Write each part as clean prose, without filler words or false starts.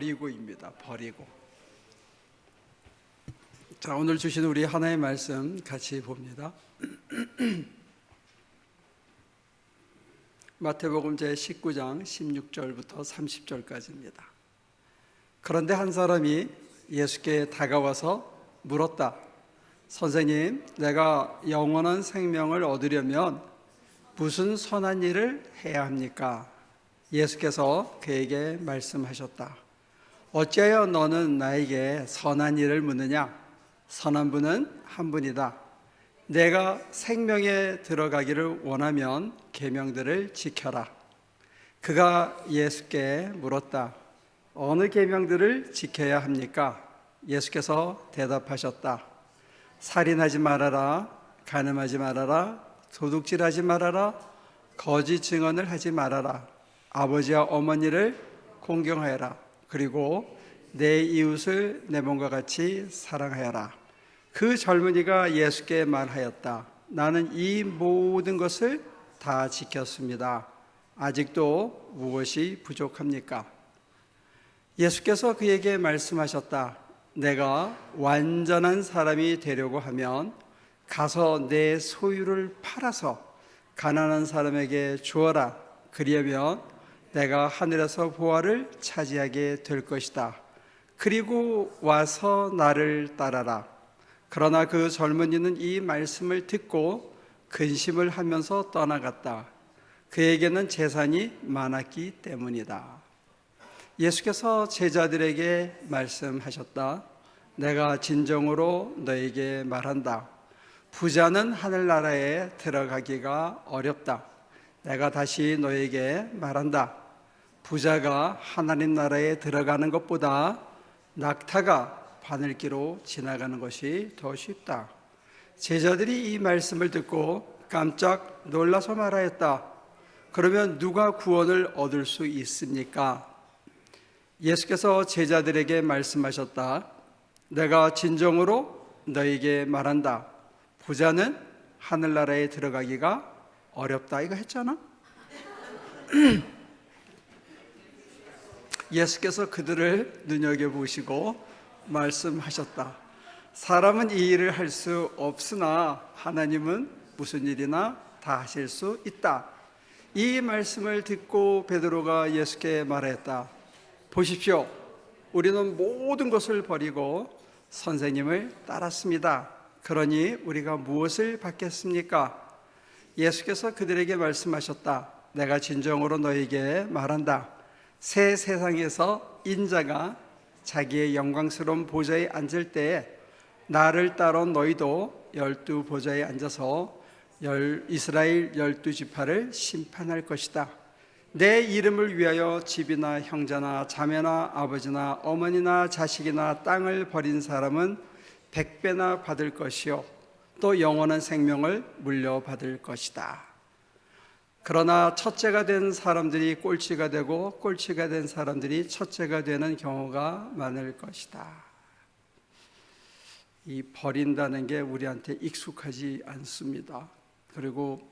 버리고입니다. 버리고. 자, 오늘 주신 우리 하나의 말씀 같이 봅니다. 마태복음 제19장 16절부터 30절까지입니다. 그런데 한 사람이 예수께 다가와서 물었다. 선생님, 내가 영원한 생명을 얻으려면 무슨 선한 일을 해야 합니까? 예수께서 그에게 말씀하셨다. 어찌하여 너는 나에게 선한 일을 묻느냐? 선한 분은 한 분이다. 내가 생명에 들어가기를 원하면 계명들을 지켜라. 그가 예수께 물었다. 어느 계명들을 지켜야 합니까? 예수께서 대답하셨다. 살인하지 말아라, 간음하지 말아라, 도둑질하지 말아라, 거짓 증언을 하지 말아라, 아버지와 어머니를 공경하여라, 그리고 내 이웃을 내 몸과 같이 사랑하여라. 그 젊은이가 예수께 말하였다. 나는 이 모든 것을 다 지켰습니다. 아직도 무엇이 부족합니까? 예수께서 그에게 말씀하셨다. 내가 완전한 사람이 되려고 하면 가서 내 소유를 팔아서 가난한 사람에게 주어라. 그리하면 내가 하늘에서 보화를 차지하게 될 것이다. 그리고 와서 나를 따라라. 그러나 그 젊은이는 이 말씀을 듣고 근심을 하면서 떠나갔다. 그에게는 재산이 많았기 때문이다. 예수께서 제자들에게 말씀하셨다. 내가 진정으로 너에게 말한다. 부자는 하늘나라에 들어가기가 어렵다. 내가 다시 너에게 말한다. 부자가 하나님 나라에 들어가는 것보다 낙타가 바늘기로 지나가는 것이 더 쉽다. 제자들이 이 말씀을 듣고 깜짝 놀라서 말하였다. 그러면 누가 구원을 얻을 수 있습니까? 예수께서 제자들에게 말씀하셨다. 내가 진정으로 너에게 말한다. 부자는 하늘나라에 들어가기가 어렵다. 이거 했잖아? 예수께서 그들을 눈여겨보시고 말씀하셨다. 사람은 이 일을 할 수 없으나 하나님은 무슨 일이나 다 하실 수 있다. 이 말씀을 듣고 베드로가 예수께 말했다. 보십시오. 우리는 모든 것을 버리고 선생님을 따랐습니다. 그러니 우리가 무엇을 받겠습니까? 예수께서 그들에게 말씀하셨다. 내가 진정으로 너에게 말한다. 새 세상에서 인자가 자기의 영광스러운 보좌에 앉을 때에 나를 따라온 너희도 12 보좌에 앉아서 이스라엘 12지파를 심판할 것이다. 내 이름을 위하여 집이나 형제나 자매나 아버지나 어머니나 자식이나 땅을 버린 사람은 100배나 받을 것이요 또 영원한 생명을 물려받을 것이다. 그러나 첫째가 된 사람들이 꼴찌가 되고 꼴찌가 된 사람들이 첫째가 되는 경우가 많을 것이다. 이 버린다는 게 우리한테 익숙하지 않습니다. 그리고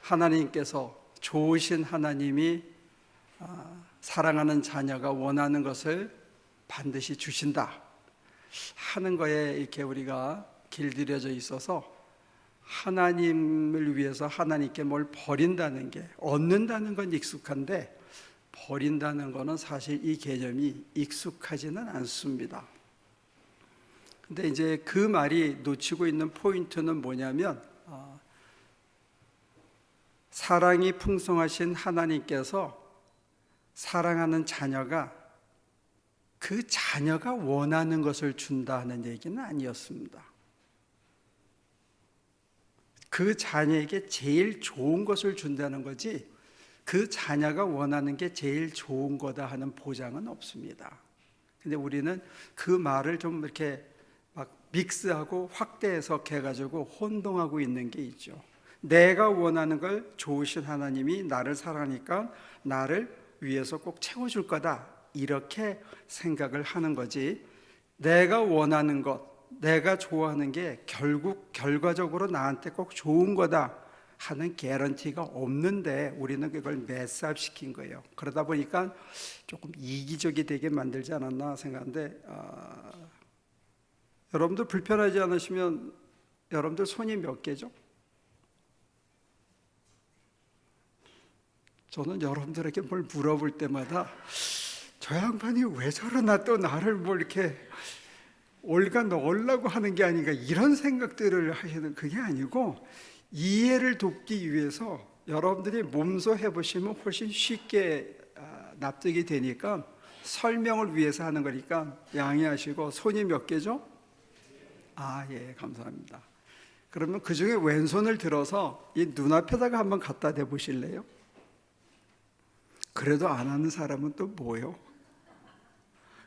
하나님께서 좋으신 하나님이 사랑하는 자녀가 원하는 것을 반드시 주신다 하는 거에 이렇게 우리가 길들여져 있어서 하나님을 위해서 하나님께 뭘 버린다는 게, 얻는다는 건 익숙한데 버린다는 거는 사실 이 개념이 익숙하지는 않습니다. 근데 이제 그 말이 놓치고 있는 포인트는 뭐냐면 사랑이 풍성하신 하나님께서 사랑하는 자녀가 그 자녀가 원하는 것을 준다는 얘기는 아니었습니다. 그 자녀에게 제일 좋은 것을 준다는 거지 그 자녀가 원하는 게 제일 좋은 거다 하는 보장은 없습니다. 근데 우리는 그 말을 좀 이렇게 막 믹스하고 확대 해석해가지고 혼동하고 있는 게 있죠. 내가 원하는 걸 좋으신 하나님이 나를 사랑하니까 나를 위해서 꼭 채워줄 거다 이렇게 생각을 하는 거지, 내가 원하는 것, 내가 좋아하는 게 결국 결과적으로 나한테 꼭 좋은 거다 하는 개런티가 없는데 우리는 그걸 매스업시킨 거예요. 그러다 보니까 조금 이기적이 되게 만들지 않았나 생각하는데 여러분들 불편하지 않으시면 여러분들 손이 몇 개죠? 저는 여러분들에게 뭘 물어볼 때마다 저 양반이 왜 저러나 또 나를 뭐 이렇게 올가 넣으려고 하는 게 아닌가 이런 생각들을 하시는 그게 아니고 이해를 돕기 위해서 여러분들이 몸소 해보시면 훨씬 쉽게 납득이 되니까 설명을 위해서 하는 거니까 양해하시고 손이 몇 개죠? 예, 감사합니다. 그러면 그 중에 왼손을 들어서 이 눈앞에다가 한번 갖다 대 보실래요? 그래도 안 하는 사람은 또 뭐요?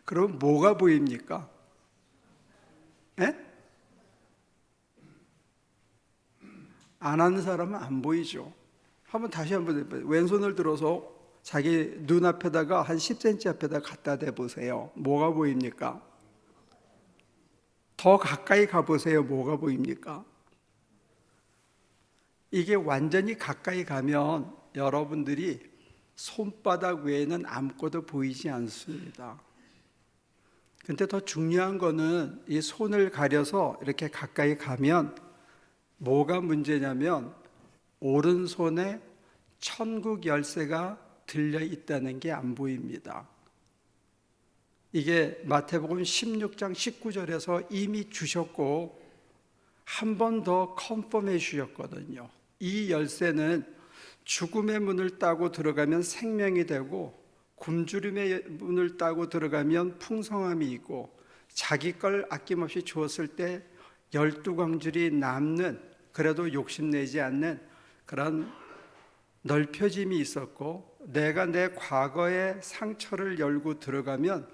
그럼 뭐가 보입니까? 예? 안 하는 사람은 안 보이죠. 한번 다시 한번 해봐요. 왼손을 들어서 자기 눈앞에다가 한 10cm 앞에다 갖다 대 보세요. 뭐가 보입니까? 더 가까이 가보세요. 뭐가 보입니까? 이게 완전히 가까이 가면 여러분들이 손바닥 외에는 아무것도 보이지 않습니다. 근데 더 중요한 거는 이 손을 가려서 이렇게 가까이 가면 뭐가 문제냐면 오른손에 천국 열쇠가 들려 있다는 게 안 보입니다. 이게 마태복음 16장 19절에서 이미 주셨고 한 번 더 컨펌해 주셨거든요. 이 열쇠는 죽음의 문을 따고 들어가면 생명이 되고 굶주림의 문을 따고 들어가면 풍성함이 있고 자기 걸 아낌없이 주었을 때 12광줄이 남는 그래도 욕심내지 않는 그런 넓혀짐이 있었고 내가 내 과거의 상처를 열고 들어가면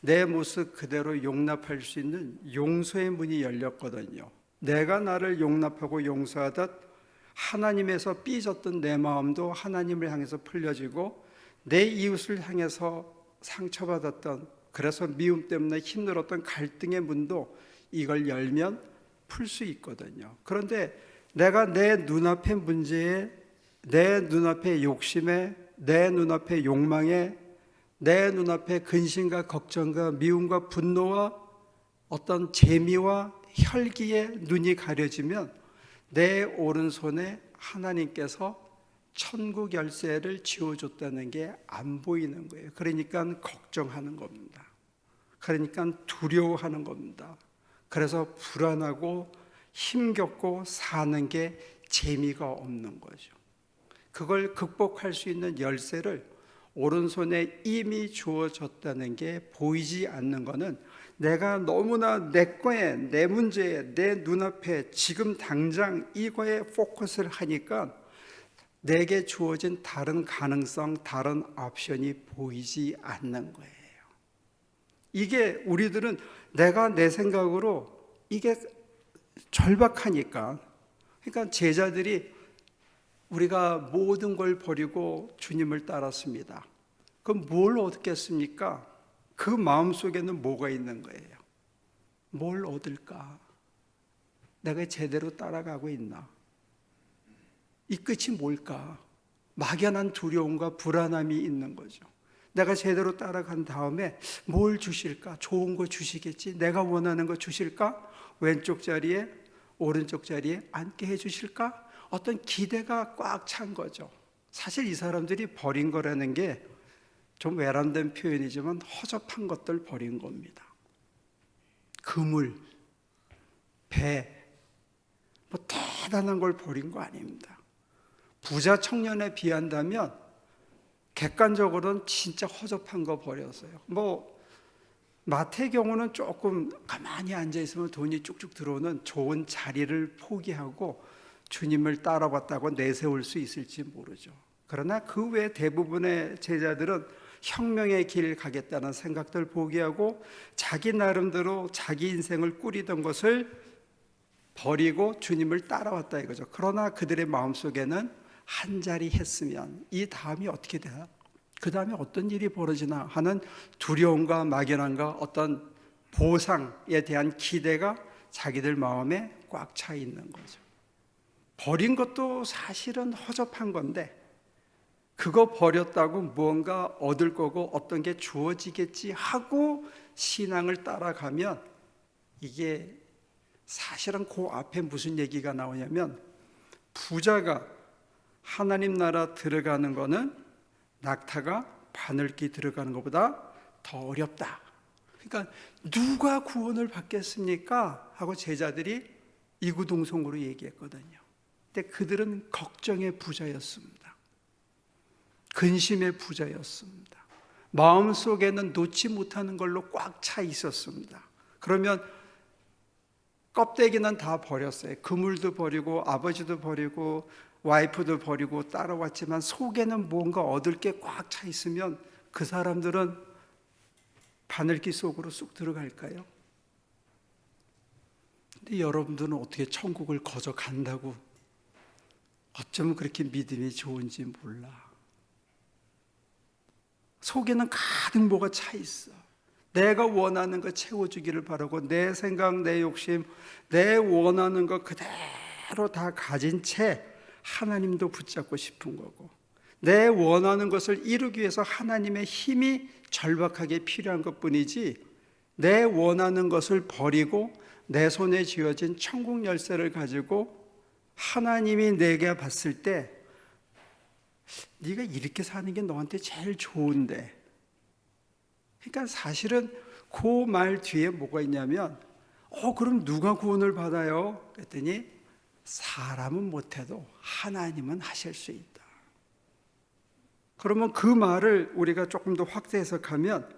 내 모습 그대로 용납할 수 있는 용서의 문이 열렸거든요. 내가 나를 용납하고 용서하듯 하나님에서 삐졌던 내 마음도 하나님을 향해서 풀려지고 내 이웃을 향해서 상처받았던 그래서 미움 때문에 힘들었던 갈등의 문도 이걸 열면 풀 수 있거든요. 그런데 내가 내 눈앞의 문제에 내 눈앞의 욕심에 내 눈앞의 욕망에 내 눈앞의 근심과 걱정과 미움과 분노와 어떤 재미와 혈기에 눈이 가려지면 내 오른손에 하나님께서 천국 열쇠를 쥐어줬다는 게 안 보이는 거예요. 그러니까 걱정하는 겁니다. 그러니까 두려워하는 겁니다. 그래서 불안하고 힘겹고 사는 게 재미가 없는 거죠. 그걸 극복할 수 있는 열쇠를 오른손에 이미 주어졌다는 게 보이지 않는 거는 내가 너무나 내 거에, 내 문제에, 내 눈앞에 지금 당장 이거에 포커스를 하니까 내게 주어진 다른 가능성, 다른 옵션이 보이지 않는 거예요. 이게 우리들은 내가 내 생각으로 이게 절박하니까 그러니까 제자들이 우리가 모든 걸 버리고 주님을 따랐습니다. 그럼 뭘 얻겠습니까? 그 마음속에는 뭐가 있는 거예요? 뭘 얻을까? 내가 제대로 따라가고 있나? 이 끝이 뭘까? 막연한 두려움과 불안함이 있는 거죠. 내가 제대로 따라간 다음에 뭘 주실까? 좋은 거 주시겠지? 내가 원하는 거 주실까? 왼쪽 자리에 오른쪽 자리에 앉게 해주실까? 어떤 기대가 꽉 찬 거죠. 사실 이 사람들이 버린 거라는 게 좀 외람된 표현이지만 허접한 것들 버린 겁니다. 그물, 배, 뭐 대단한 걸 버린 거 아닙니다. 부자 청년에 비한다면 객관적으로는 진짜 허접한 거 버렸어요. 뭐 마태의 경우는 조금 가만히 앉아 있으면 돈이 쭉쭉 들어오는 좋은 자리를 포기하고 주님을 따라왔다고 내세울 수 있을지 모르죠. 그러나 그 외 대부분의 제자들은 혁명의 길 가겠다는 생각들 포기하고 자기 나름대로 자기 인생을 꾸리던 것을 버리고 주님을 따라왔다 이거죠. 그러나 그들의 마음속에는 한 자리 했으면 이 다음이 어떻게 돼요? 그 다음에 어떤 일이 벌어지나 하는 두려움과 막연함과 어떤 보상에 대한 기대가 자기들 마음에 꽉 차 있는 거죠. 버린 것도 사실은 허접한 건데 그거 버렸다고 무언가 얻을 거고 어떤 게 주어지겠지 하고 신앙을 따라가면 이게 사실은 그 앞에 무슨 얘기가 나오냐면 부자가 하나님 나라 들어가는 거는 낙타가 바늘기 들어가는 것보다 더 어렵다. 그러니까 누가 구원을 받겠습니까? 하고 제자들이 이구동성으로 얘기했거든요. 근데 그들은 걱정의 부자였습니다. 근심의 부자였습니다. 마음속에는 놓지 못하는 걸로 꽉 차 있었습니다. 그러면 껍데기는 다 버렸어요. 그물도 버리고 아버지도 버리고 와이프도 버리고 따라왔지만 속에는 뭔가 얻을 게 꽉 차 있으면 그 사람들은 바늘기 속으로 쑥 들어갈까요? 근데 여러분들은 어떻게 천국을 거저 간다고 어쩌면 그렇게 믿음이 좋은지 몰라. 속에는 가득 뭐가 차 있어. 내가 원하는 거 채워주기를 바라고 내 생각, 내 욕심, 내 원하는 거 그대로 다 가진 채 하나님도 붙잡고 싶은 거고 내 원하는 것을 이루기 위해서 하나님의 힘이 절박하게 필요한 것뿐이지 내 원하는 것을 버리고 내 손에 쥐어진 천국 열쇠를 가지고 하나님이 내게 봤을 때 네가 이렇게 사는 게 너한테 제일 좋은데, 그러니까 사실은 그 말 뒤에 뭐가 있냐면 그럼 누가 구원을 받아요? 그랬더니 사람은 못해도 하나님은 하실 수 있다. 그러면 그 말을 우리가 조금 더 확대 해석하면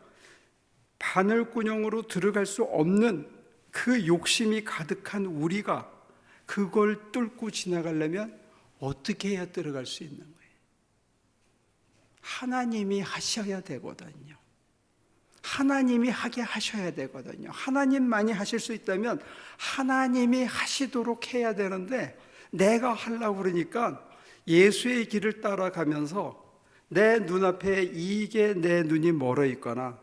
바늘구멍으로 들어갈 수 없는 그 욕심이 가득한 우리가 그걸 뚫고 지나가려면 어떻게 해야 들어갈 수 있는 거예요? 하나님이 하셔야 되거든요. 하나님이 하게 하셔야 되거든요. 하나님만이 하실 수 있다면 하나님이 하시도록 해야 되는데 내가 하려고 그러니까 예수의 길을 따라가면서 내 눈앞에 이익에 내 눈이 멀어 있거나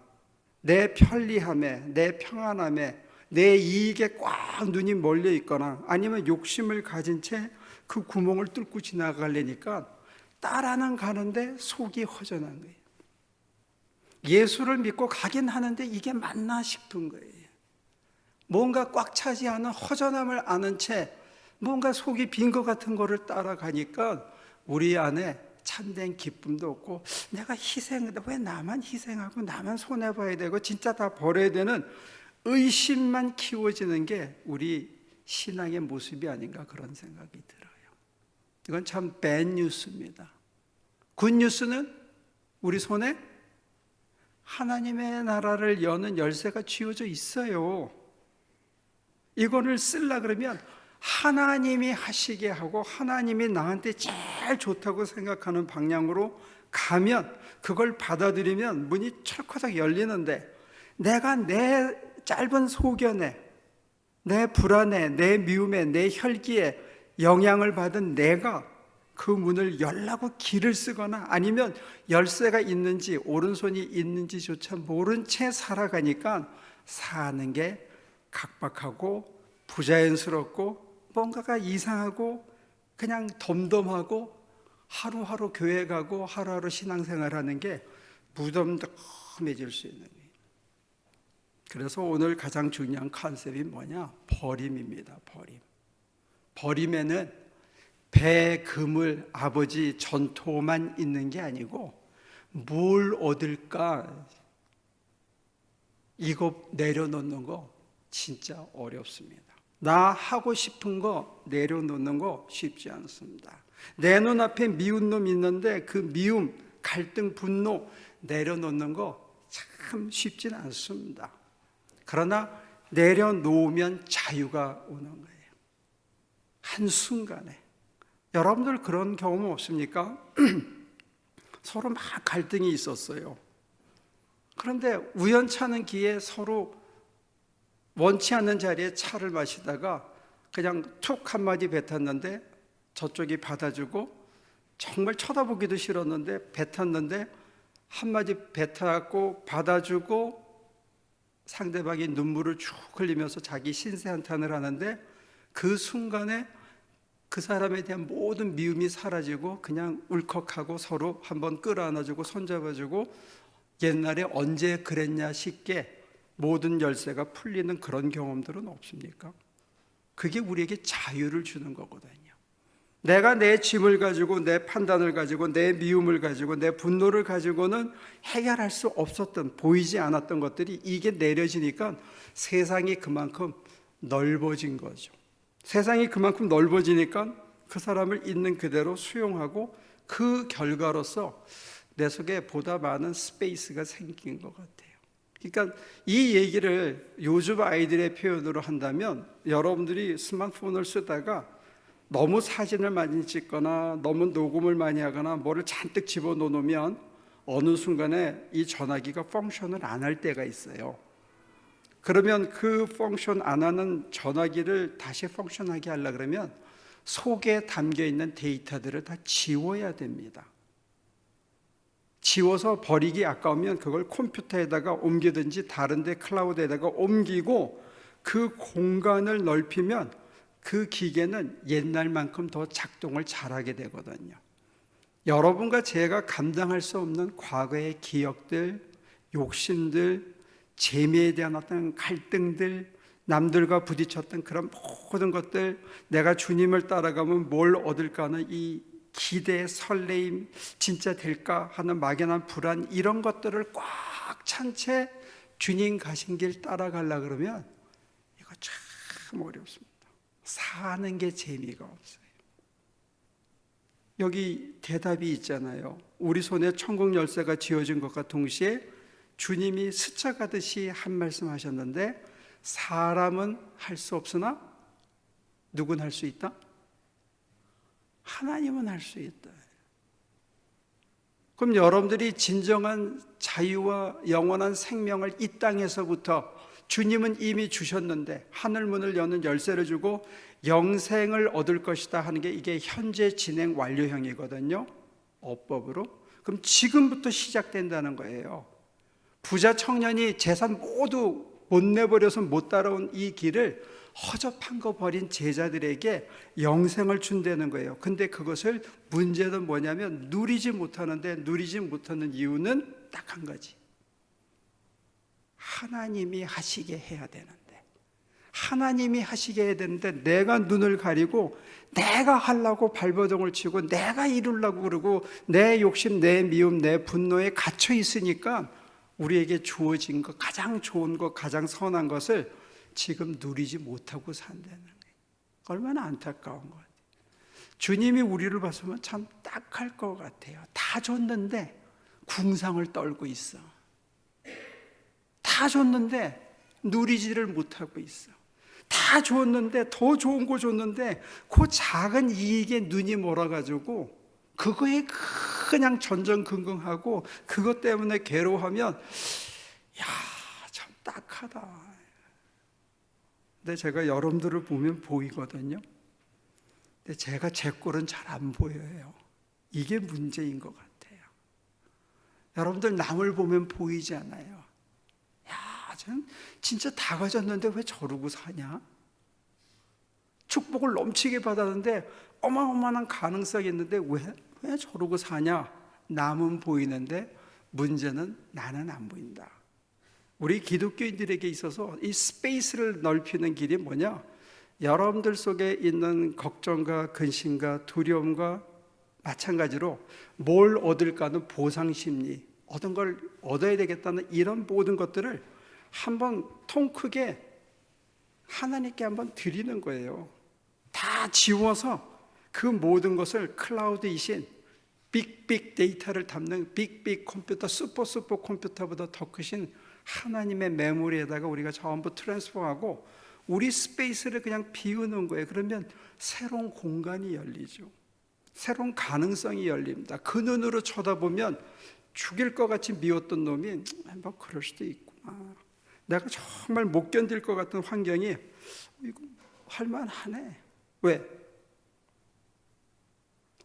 내 편리함에 내 평안함에 내 이익에 꽉 눈이 몰려 있거나 아니면 욕심을 가진 채 그 구멍을 뚫고 지나가려니까 따라는 가는데 속이 허전한 거예요. 예수를 믿고 가긴 하는데 이게 맞나 싶은 거예요. 뭔가 꽉 차지 않은 허전함을 아는 채 뭔가 속이 빈 것 같은 거를 따라가니까 우리 안에 참된 기쁨도 없고 내가 왜 나만 희생하고 나만 손해봐야 되고 진짜 다 버려야 되는 의심만 키워지는 게 우리 신앙의 모습이 아닌가 그런 생각이 들어요. 이건 참 bad 뉴스입니다. 굿뉴스는 우리 손에 하나님의 나라를 여는 열쇠가 쥐어져 있어요. 이거를 쓰려 그러면 하나님이 하시게 하고 하나님이 나한테 제일 좋다고 생각하는 방향으로 가면 그걸 받아들이면 문이 철커덕 열리는데 내가 내 짧은 소견에 내 불안에 내 미움에 내 혈기에 영향을 받은 내가 그 문을 열라고 길을 쓰거나 아니면 열쇠가 있는지 오른손이 있는지조차 모른 채 살아가니까 사는 게 각박하고 부자연스럽고 뭔가가 이상하고 그냥 덤덤하고 하루하루 교회 가고 하루하루 신앙생활하는 게 무덤덤해질 수 있는 거예요. 그래서 오늘 가장 중요한 컨셉이 뭐냐? 버림입니다. 버림에는 배, 그물, 아버지, 전토만 있는 게 아니고 뭘 얻을까 이거 내려놓는 거 진짜 어렵습니다. 나 하고 싶은 거 내려놓는 거 쉽지 않습니다. 내 눈앞에 미운 놈 있는데 그 미움, 갈등, 분노 내려놓는 거 참 쉽진 않습니다. 그러나 내려놓으면 자유가 오는 거예요. 한순간에. 여러분들 그런 경험 없습니까? 서로 막 갈등이 있었어요. 그런데 우연찮은 기회에 서로 원치 않는 자리에 차를 마시다가 그냥 툭 한마디 뱉었는데 저쪽이 받아주고 정말 쳐다보기도 싫었는데 뱉었는데 한마디 뱉어갖고 받아주고 상대방이 눈물을 쭉 흘리면서 자기 신세 한탄을 하는데 그 순간에 그 사람에 대한 모든 미움이 사라지고 그냥 울컥하고 서로 한번 끌어안아주고 손잡아주고 옛날에 언제 그랬냐 싶게 모든 열쇠가 풀리는 그런 경험들은 없습니까? 그게 우리에게 자유를 주는 거거든요. 내가 내 짐을 가지고, 내 판단을 가지고, 내 미움을 가지고, 내 분노를 가지고는 해결할 수 없었던, 보이지 않았던 것들이 이게 내려지니까 세상이 그만큼 넓어진 거죠. 세상이 그만큼 넓어지니까 그 사람을 있는 그대로 수용하고 그 결과로서 내 속에 보다 많은 스페이스가 생긴 것 같아요. 그러니까 이 얘기를 요즘 아이들의 표현으로 한다면, 여러분들이 스마트폰을 쓰다가 너무 사진을 많이 찍거나 너무 녹음을 많이 하거나 뭐를 잔뜩 집어넣으면 어느 순간에 이 전화기가 펑션을 안 할 때가 있어요. 그러면 그 펑션 안 하는 전화기를 다시 펑션하게 하려고 그러면 속에 담겨있는 데이터들을 다 지워야 됩니다. 지워서 버리기 아까우면 그걸 컴퓨터에다가 옮기든지 다른 데 클라우드에다가 옮기고 그 공간을 넓히면 그 기계는 옛날만큼 더 작동을 잘하게 되거든요. 여러분과 제가 감당할 수 없는 과거의 기억들, 욕심들, 재미에 대한 어떤 갈등들, 남들과 부딪혔던 그런 모든 것들, 내가 주님을 따라가면 뭘 얻을까 하는 이 기대, 설레임, 진짜 될까 하는 막연한 불안, 이런 것들을 꽉 찬 채 주님 가신 길 따라가려고 그러면 이거 참 어렵습니다. 사는 게 재미가 없어요. 여기 대답이 있잖아요. 우리 손에 천국 열쇠가 쥐어진 것과 동시에 주님이 스쳐가듯이 한 말씀 하셨는데, 사람은 할 수 없으나 누군 할 수 있다? 하나님은 할 수 있다. 그럼 여러분들이 진정한 자유와 영원한 생명을 이 땅에서부터 주님은 이미 주셨는데 하늘문을 여는 열쇠를 주고 영생을 얻을 것이다 하는 게 이게 현재 진행 완료형이거든요. 어법으로. 그럼 지금부터 시작된다는 거예요. 부자 청년이 재산 모두 못 내버려서 못 따라온 이 길을 허접한 거 버린 제자들에게 영생을 준다는 거예요. 근데 그것을 문제는 뭐냐면 누리지 못하는데, 누리지 못하는 이유는 딱 한 가지. 하나님이 하시게 해야 되는데, 하나님이 하시게 해야 되는데 내가 눈을 가리고 내가 하려고 발버둥을 치고 내가 이루려고 그러고 내 욕심, 내 미움, 내 분노에 갇혀 있으니까 우리에게 주어진 것, 가장 좋은 것, 가장 선한 것을 지금 누리지 못하고 산다는 거예요. 얼마나 안타까운 것 같아요. 주님이 우리를 봤으면 참 딱할 것 같아요. 다 줬는데 궁상을 떨고 있어. 다 줬는데 누리지를 못하고 있어. 다 줬는데, 더 좋은 거 줬는데 그 작은 이익에 눈이 멀어가지고 그거에 그냥 전전긍긍하고 그것 때문에 괴로워하면 야, 참 딱하다. 근데 제가 여러분들을 보면 보이거든요. 근데 제가 제 꼴은 잘 안 보여요. 이게 문제인 것 같아요. 여러분들 남을 보면 보이지 않아요. 야, 쟤는 진짜 다 가졌는데 왜 저러고 사냐? 축복을 넘치게 받았는데 어마어마한 가능성이 있는데 왜 저러고 사냐? 남은 보이는데 문제는 나는 안 보인다. 우리 기독교인들에게 있어서 이 스페이스를 넓히는 길이 뭐냐? 여러분들 속에 있는 걱정과 근심과 두려움과 마찬가지로 뭘 얻을까 하는 보상심리, 어떤 걸 얻어야 되겠다는 이런 모든 것들을 한번 통 크게 하나님께 한번 드리는 거예요. 다 지워서 그 모든 것을 클라우드이신 빅 데이터를 담는 빅 컴퓨터, 슈퍼 컴퓨터보다 더 크신 하나님의 메모리에다가 우리가 전부 트랜스퍼하고 우리 스페이스를 그냥 비우는 거예요. 그러면 새로운 공간이 열리죠. 새로운 가능성이 열립니다. 그 눈으로 쳐다보면 죽일 것 같이 미웠던 놈이 뭐 그럴 수도 있구나. 내가 정말 못 견딜 것 같은 환경이 이거 할만하네. 왜?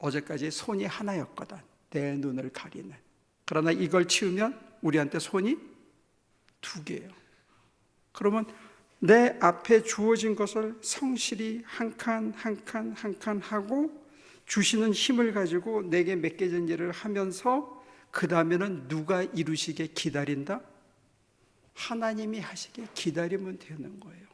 어제까지 손이 하나였거든. 내 눈을 가리는. 그러나 이걸 치우면 우리한테 손이 두 개예요. 그러면 내 앞에 주어진 것을 성실히 한 칸 한 칸 한 칸 하고 주시는 힘을 가지고 내게 맡겨진 일을 하면서 그 다음에는 누가 이루시게 기다린다? 하나님이 하시게 기다리면 되는 거예요.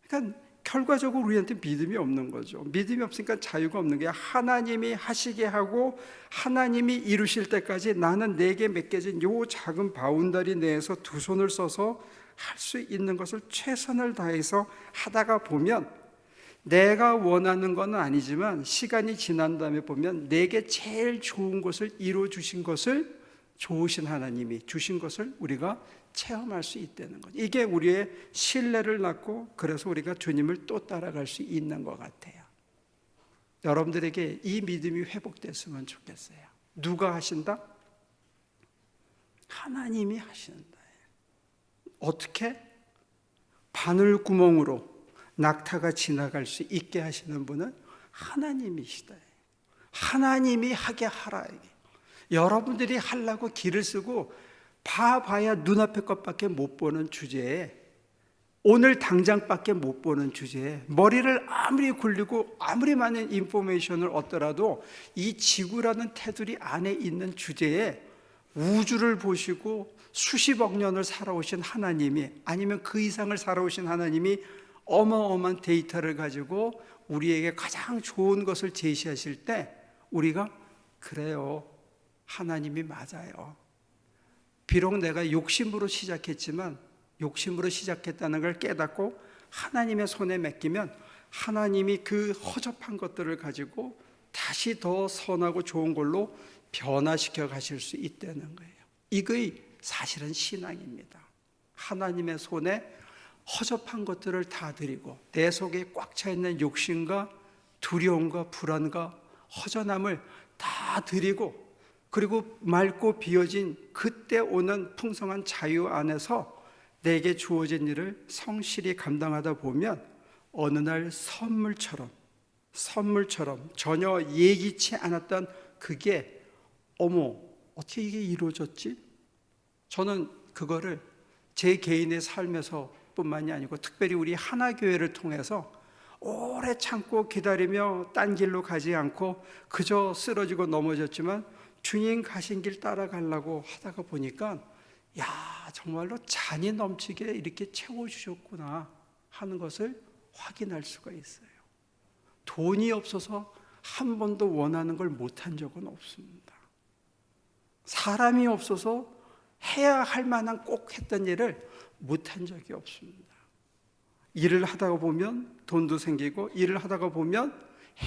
그러니까 결과적으로 우리한테 믿음이 없는 거죠. 믿음이 없으니까 자유가 없는 게, 하나님이 하시게 하고 하나님이 이루실 때까지 나는 내게 맡겨진 요 작은 바운더리 내에서 두 손을 써서 할 수 있는 것을 최선을 다해서 하다가 보면, 내가 원하는 건 아니지만 시간이 지난 다음에 보면 내게 제일 좋은 것을 이루어 주신 것을, 좋으신 하나님이 주신 것을 우리가 체험할 수 있다는 거죠. 이게 우리의 신뢰를 낳고, 그래서 우리가 주님을 또 따라갈 수 있는 것 같아요. 여러분들에게 이 믿음이 회복됐으면 좋겠어요. 누가 하신다? 하나님이 하신다. 어떻게? 바늘 구멍으로 낙타가 지나갈 수 있게 하시는 분은 하나님이시다. 하나님이 하게 하라. 여러분들이 하려고 길을 쓰고 봐봐야 눈앞에 것밖에 못 보는 주제에, 오늘 당장밖에 못 보는 주제에 머리를 아무리 굴리고 아무리 많은 인포메이션을 얻더라도 이 지구라는 테두리 안에 있는 주제에 우주를 보시고 수십억 년을 살아오신 하나님이, 아니면 그 이상을 살아오신 하나님이 어마어마한 데이터를 가지고 우리에게 가장 좋은 것을 제시하실 때 우리가, 그래요, 하나님이 맞아요. 비록 내가 욕심으로 시작했지만 욕심으로 시작했다는 걸 깨닫고 하나님의 손에 맡기면 하나님이 그 허접한 것들을 가지고 다시 더 선하고 좋은 걸로 변화시켜 가실 수 있다는 거예요. 이거의 사실은 신앙입니다. 하나님의 손에 허접한 것들을 다 드리고 내 속에 꽉 차 있는 욕심과 두려움과 불안과 허전함을 다 드리고, 그리고 맑고 비어진 그때 오는 풍성한 자유 안에서 내게 주어진 일을 성실히 감당하다 보면 어느 날 선물처럼 전혀 예기치 않았던 그게, 어머, 어떻게 이게 이루어졌지? 저는 그거를 제 개인의 삶에서 뿐만이 아니고 특별히 우리 하나교회를 통해서 오래 참고 기다리며 딴 길로 가지 않고 그저 쓰러지고 넘어졌지만 주님 가신 길 따라가려고 하다가 보니까, 야, 정말로 잔이 넘치게 이렇게 채워주셨구나 하는 것을 확인할 수가 있어요. 돈이 없어서 한 번도 원하는 걸 못한 적은 없습니다. 사람이 없어서 해야 할 만한 꼭 했던 일을 못한 적이 없습니다. 일을 하다가 보면 돈도 생기고, 일을 하다가 보면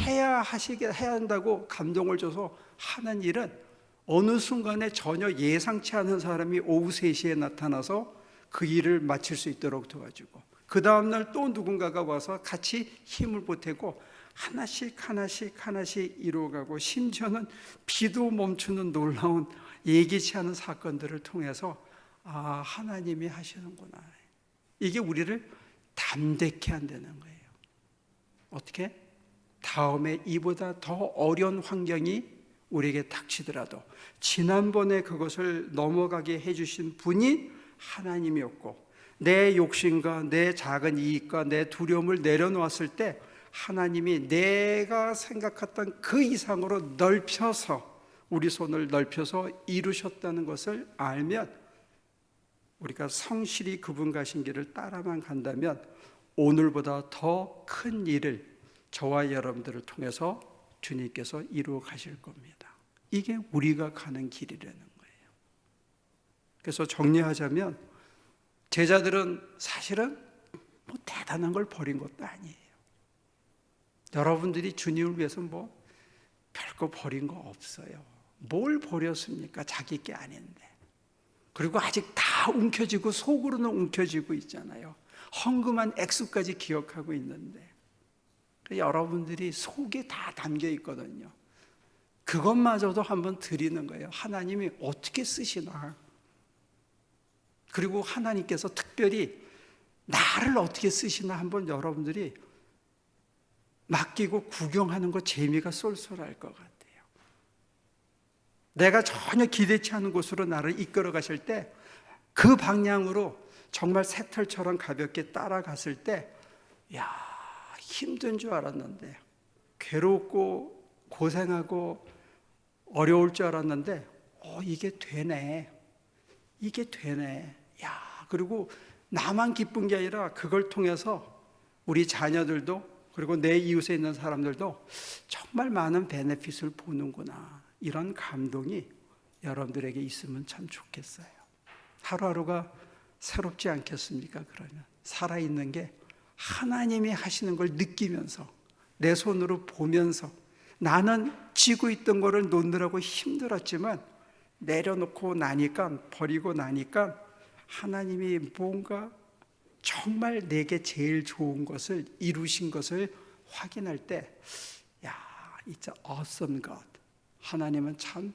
해야 한다고 감동을 줘서 하는 일은 어느 순간에 전혀 예상치 않은 사람이 오후 3시에 나타나서 그 일을 마칠 수 있도록 도와주고, 그 다음날 또 누군가가 와서 같이 힘을 보태고 하나씩 이루어가고, 심지어는 비도 멈추는 놀라운 예기치 않은 사건들을 통해서, 아, 하나님이 하시는구나. 이게 우리를 담대케 한다는 거예요. 어떻게? 다음에 이보다 더 어려운 환경이 우리에게 닥치더라도 지난번에 그것을 넘어가게 해주신 분이 하나님이었고, 내 욕심과 내 작은 이익과 내 두려움을 내려놓았을 때 하나님이 내가 생각했던 그 이상으로 넓혀서, 우리 손을 넓혀서 이루셨다는 것을 알면, 우리가 성실히 그분 가신 길을 따라만 간다면 오늘보다 더 큰 일을 저와 여러분들을 통해서 주님께서 이루어 가실 겁니다. 이게 우리가 가는 길이라는 거예요. 그래서 정리하자면, 제자들은 사실은 뭐 대단한 걸 버린 것도 아니에요. 여러분들이 주님을 위해서 뭐 별거 버린 거 없어요. 뭘 버렸습니까? 자기 게 아닌데. 그리고 아직 다 움켜쥐고, 속으로는 움켜쥐고 있잖아요. 헝금한 액수까지 기억하고 있는데, 여러분들이 속에 다 담겨 있거든요. 그것마저도 한번 드리는 거예요. 하나님이 어떻게 쓰시나, 그리고 하나님께서 특별히 나를 어떻게 쓰시나 한번 여러분들이 맡기고 구경하는 거 재미가 쏠쏠할 것 같아요. 내가 전혀 기대치 않은 곳으로 나를 이끌어 가실 때 그 방향으로 정말 새털처럼 가볍게 따라갔을 때, 야, 힘든 줄 알았는데, 괴롭고 고생하고 어려울 줄 알았는데, 이게 되네. 이게 되네. 야, 그리고 나만 기쁜 게 아니라 그걸 통해서 우리 자녀들도, 그리고 내 이웃에 있는 사람들도 정말 많은 베네핏을 보는구나. 이런 감동이 여러분들에게 있으면 참 좋겠어요. 하루하루가 새롭지 않겠습니까? 그러면 살아있는 게 하나님이 하시는 걸 느끼면서, 내 손으로 보면서, 나는 쥐고 있던 거를 놓느라고 힘들었지만 내려놓고 나니까, 버리고 나니까 하나님이 뭔가 정말 내게 제일 좋은 것을 이루신 것을 확인할 때, 야, it's awesome God. 하나님은 참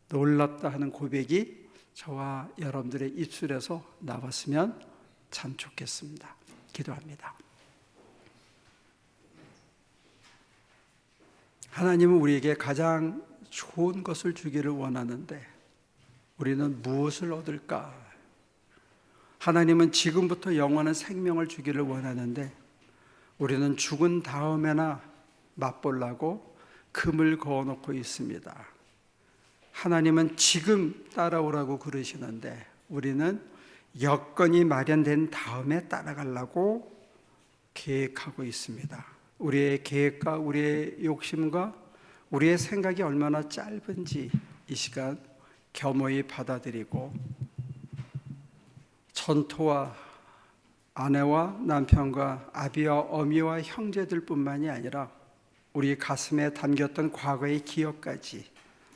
놀랍다 하는 고백이 저와 여러분들의 입술에서 나왔으면 참 좋겠습니다. 기도합니다. 하나님은 우리에게 가장 좋은 것을 주기를 원하는데 우리는 무엇을 얻을까? 하나님은 지금부터 영원한 생명을 주기를 원하는데 우리는 죽은 다음에나 맛보려고 금을 그어놓고 있습니다. 하나님은 지금 따라오라고 그러시는데 우리는 여건이 마련된 다음에 따라가려고 계획하고 있습니다. 우리의 계획과 우리의 욕심과 우리의 생각이 얼마나 짧은지 이 시간 겸허히 받아들이고, 전토와 아내와 남편과 아비와 어미와 형제들뿐만이 아니라 우리 가슴에 담겼던 과거의 기억까지,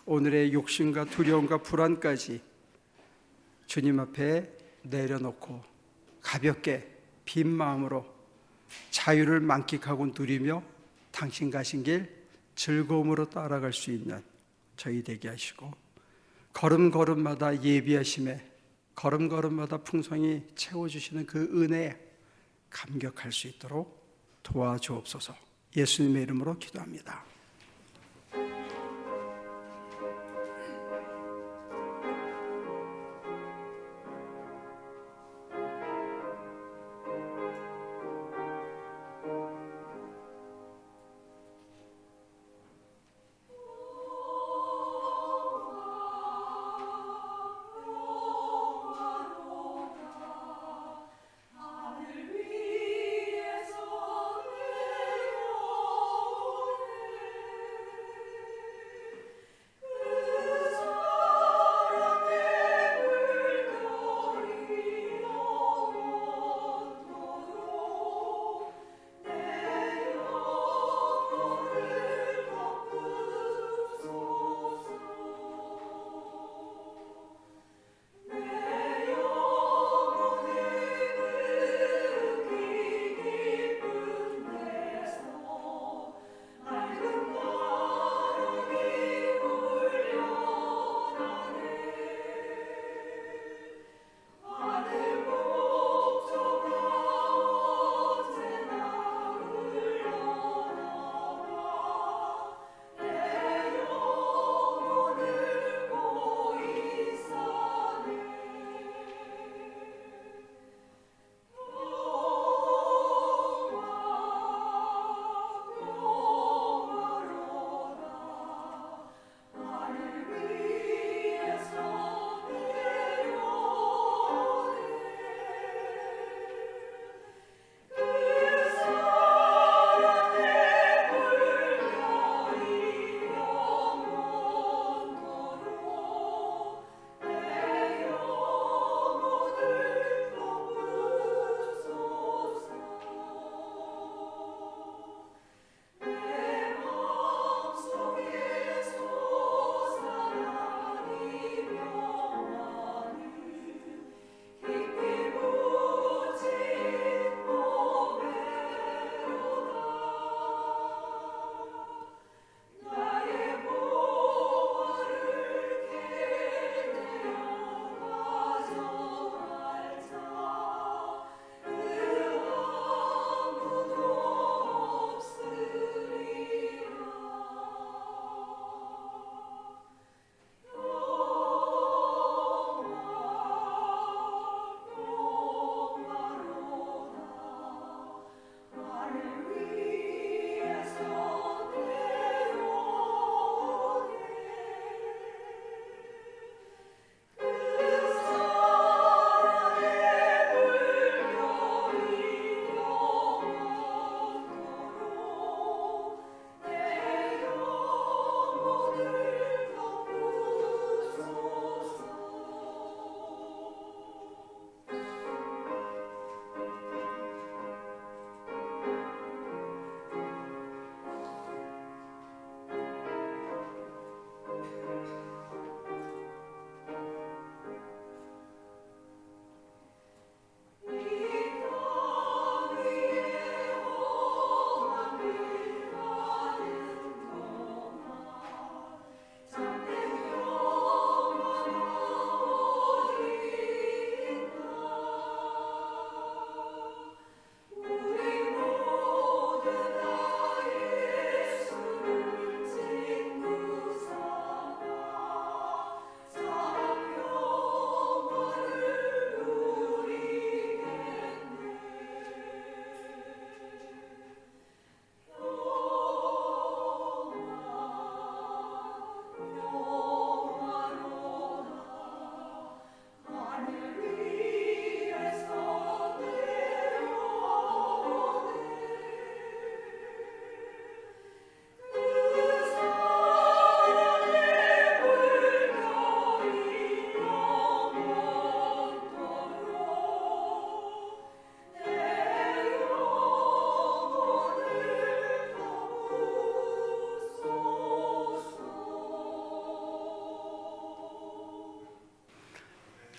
오늘의 욕심과 두려움과 불안까지 주님 앞에 내려놓고 가볍게 빈 마음으로 자유를 만끽하고 누리며 당신 가신 길 즐거움으로 따라갈 수 있는 저희 되게 하시고, 걸음걸음마다 예비하심에 걸음걸음마다 풍성히 채워주시는 그 은혜에 감격할 수 있도록 도와주옵소서. 예수님의 이름으로 기도합니다.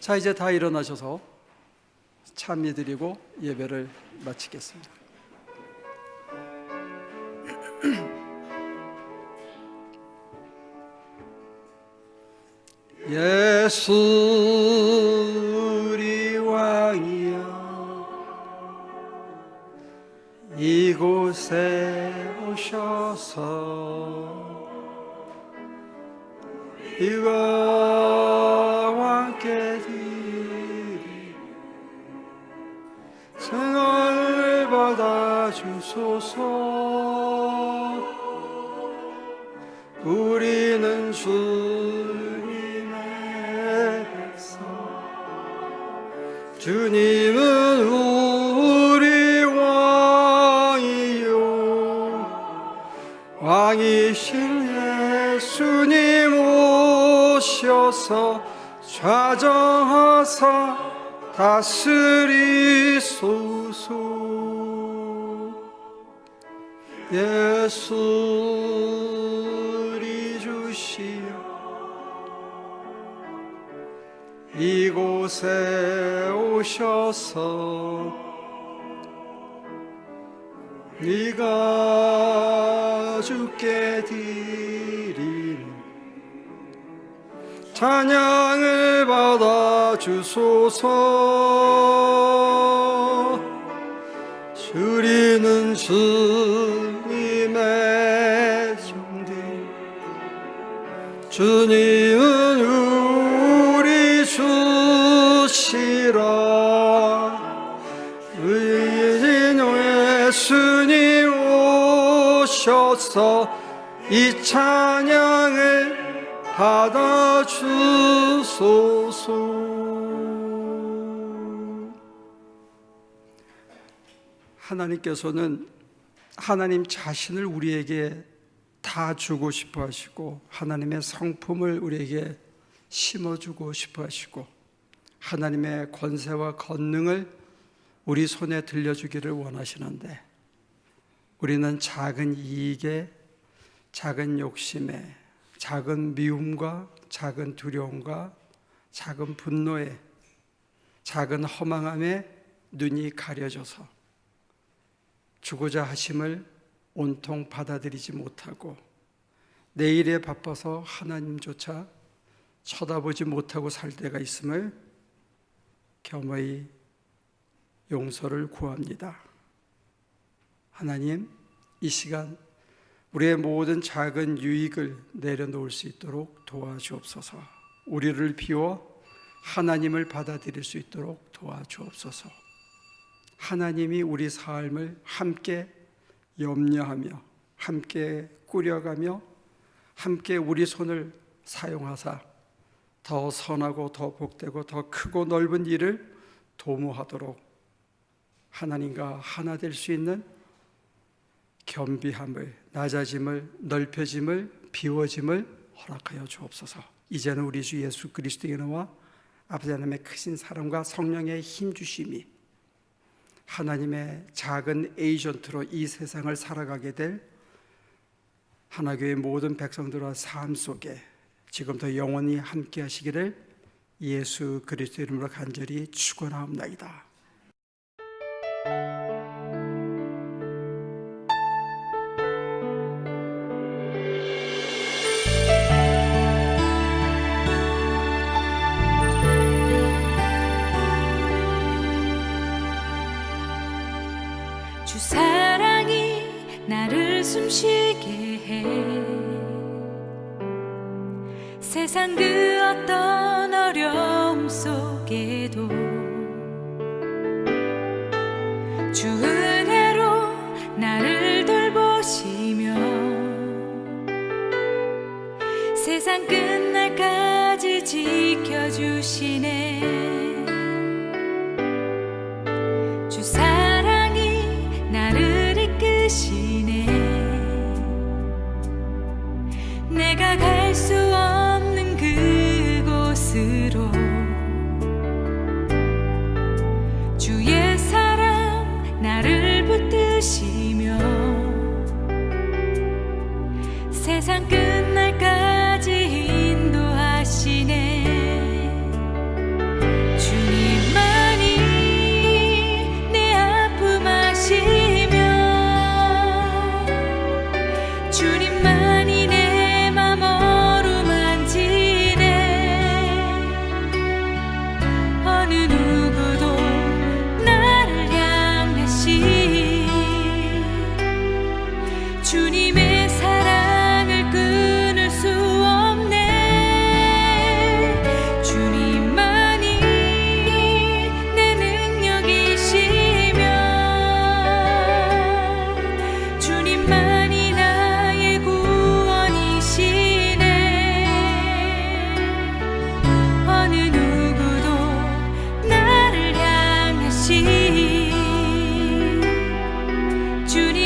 자, 이제 다 일어나셔서 참여드리고 예배를 마치겠습니다. 예수 우리 왕이여, 이곳에 오셔서 이와 함께 드리 생명을 받아 주소서. 우리는 주님의 백성, 주님은 우리 왕이요, 왕이신 예수님 오셔서 좌정하사 다스리소서. 예수 우리 주시여, 이곳에 오셔서 네가 주께 드리는 찬양을 받아 주소서. 우리는 주님의 종들, 주님은 우리 주시라. 의인 예수님 오셔서 이 찬양을 받아 주소서. 하나님께서는 하나님 자신을 우리에게 다 주고 싶어 하시고, 하나님의 성품을 우리에게 심어주고 싶어 하시고, 하나님의 권세와 권능을 우리 손에 들려주기를 원하시는데, 우리는 작은 이익에, 작은 욕심에, 작은 미움과 작은 두려움과 작은 분노에, 작은 허망함에 눈이 가려져서 주고자 하심을 온통 받아들이지 못하고, 내일에 바빠서 하나님조차 쳐다보지 못하고 살 때가 있음을 겸허히 용서를 구합니다. 하나님, 이 시간 우리의 모든 작은 유익을 내려놓을 수 있도록 도와주옵소서. 우리를 비워 하나님을 받아들일 수 있도록 도와주옵소서. 하나님이 우리 삶을 함께 염려하며 함께 꾸려가며 함께 우리 손을 사용하사 더 선하고 더 복되고 더 크고 넓은 일을 도모하도록 하나님과 하나 될 수 있는 겸비함을, 낮아짐을, 넓혀짐을, 비워짐을 허락하여 주옵소서. 이제는 우리 주 예수 그리스도의 은혜와 아버지 하나님의 크신 사랑과 성령의 힘주심이 하나님의 작은 에이전트로 이 세상을 살아가게 될 하나교회 모든 백성들의 삶 속에 지금부터 영원히 함께 하시기를 예수 그리스도 이름으로 간절히 축원하옵나이다. 주 사랑이 나를 숨쉬게 해. 세상 그 어떤 어려움 속에도 주 은혜로 나를 돌보시며 세상 끝날까지 지켜주시네. 주 사랑이 나를 이끄시네. 내가 갈 수 없는 그곳으로 주의 사랑 나를 붙드시며 세상 끝날까지 인도하시네. 주님